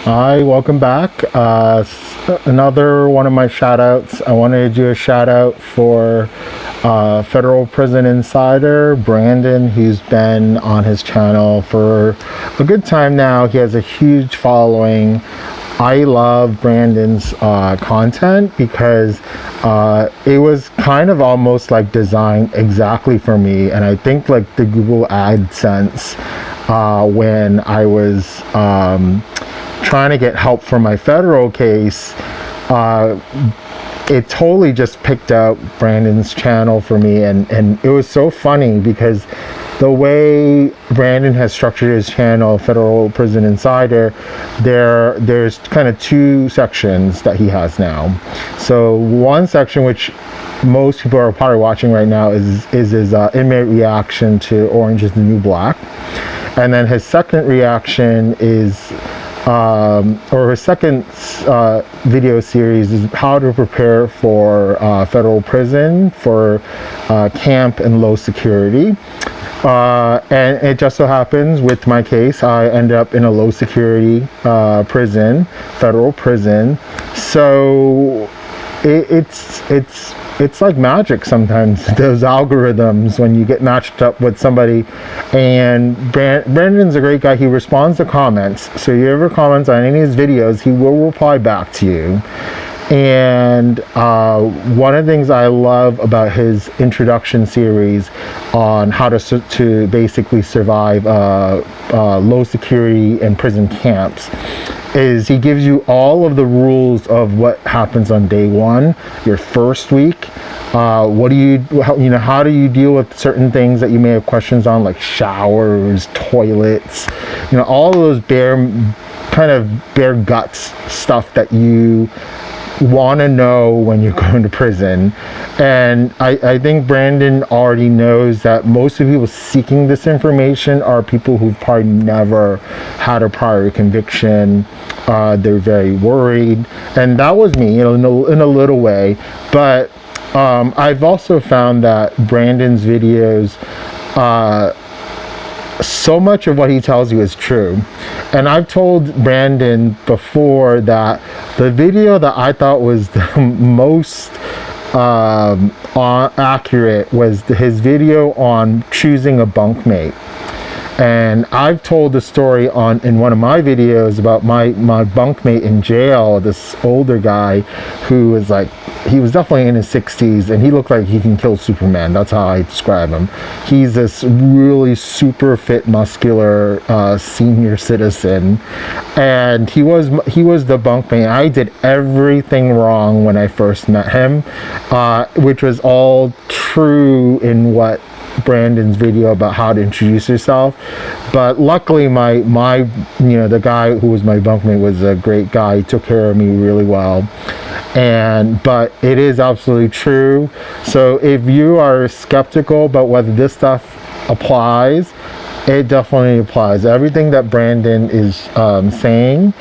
Hi, welcome back. Another one of my shout outs. I wanted to do a shout out for Federal Prison Insider, Brandon. He's been on his channel for a good time now. He has a huge following. I love Brandon's content because it was kind of almost like designed exactly for me. And I think like the Google AdSense when I was trying to get help for my federal case, it totally just picked out Brandon's channel for me, and it was so funny because the way Brandon has structured his channel, Federal Prison Insider, there's kind of two sections that he has now. So one section, which most people are probably watching right now, is his inmate reaction to Orange is the New Black. And then his second reaction is or his second video series is how to prepare for federal prison for camp and low security. And it just so happens with my case, I ended up in a low security prison, federal prison. So it's like magic sometimes, those algorithms, when you get matched up with somebody. And Brandon's a great guy. He responds to comments, so if you ever comment on any of his videos, he will reply back to you. And one of the things I love about his introduction series on how to basically survive low security and prison camps is he gives you all of the rules of what happens on day one, your first week. What do how do you deal with certain things that you may have questions on, like showers, toilets, all of those bare guts stuff that you want to know when you're going to prison. And I think Brandon already knows that most of the people seeking this information are people who've probably never had a prior conviction. They're very worried, and that was me, in a little way. But I've also found that Brandon's videos, so much of what he tells you is true. And I've told Brandon before that the video that I thought was the most accurate was his video on choosing a bunkmate. And I've told the story in one of my videos about my bunkmate in jail, this older guy who was he was definitely in his 60s, and he looked like he can kill Superman. That's how I describe him. He's this really super fit, muscular senior citizen, and he was the bunkmate. I did everything wrong when I first met him, which was all true in what Brandon's video about how to introduce yourself. But luckily the guy who was my bunkmate was a great guy. He took care of me really well. But it is absolutely true. So if you are skeptical about whether this stuff applies, it definitely applies. Everything that Brandon is saying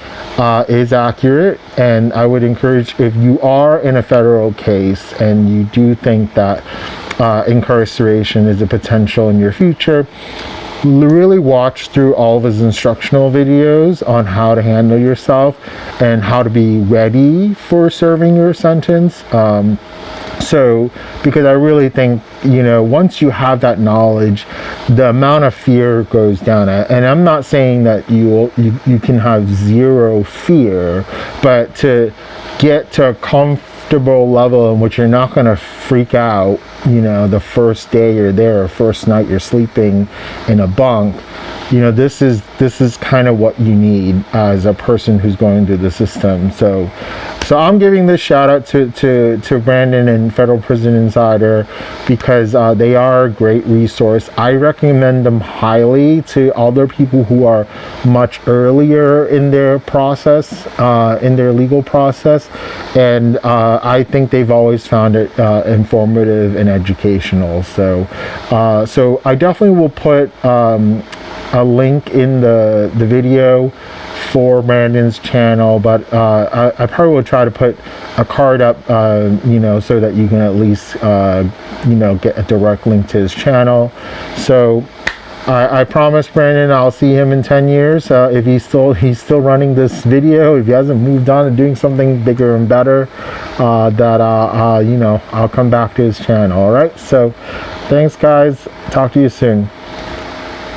is accurate, and I would encourage, if you are in a federal case and you do think that incarceration is a potential in your future, really watch through all of his instructional videos on how to handle yourself and how to be ready for serving your sentence. Because I really think, once you have that knowledge, the amount of fear goes down. And I'm not saying that you can have zero fear, but to get to a comfortable level in which you're not going to freak out, the first day you're there, or first night you're sleeping in a bunk, this is kind of what you need as a person who's going through the system. So I'm giving this shout out to Brandon and Federal Prison Insider because they are a great resource. I recommend them highly to other people who are much earlier in their process, in their legal process, and I think they've always found it informative and educational. So I definitely will put a link in the video for Brandon's channel, but I probably will try to put a card up, so that you can at least, get a direct link to his channel. So I promise Brandon I'll see him in 10 years if he's still running this video, if he hasn't moved on to doing something bigger and better, that you know, I'll come back to his channel. All right, so thanks guys, talk to you soon.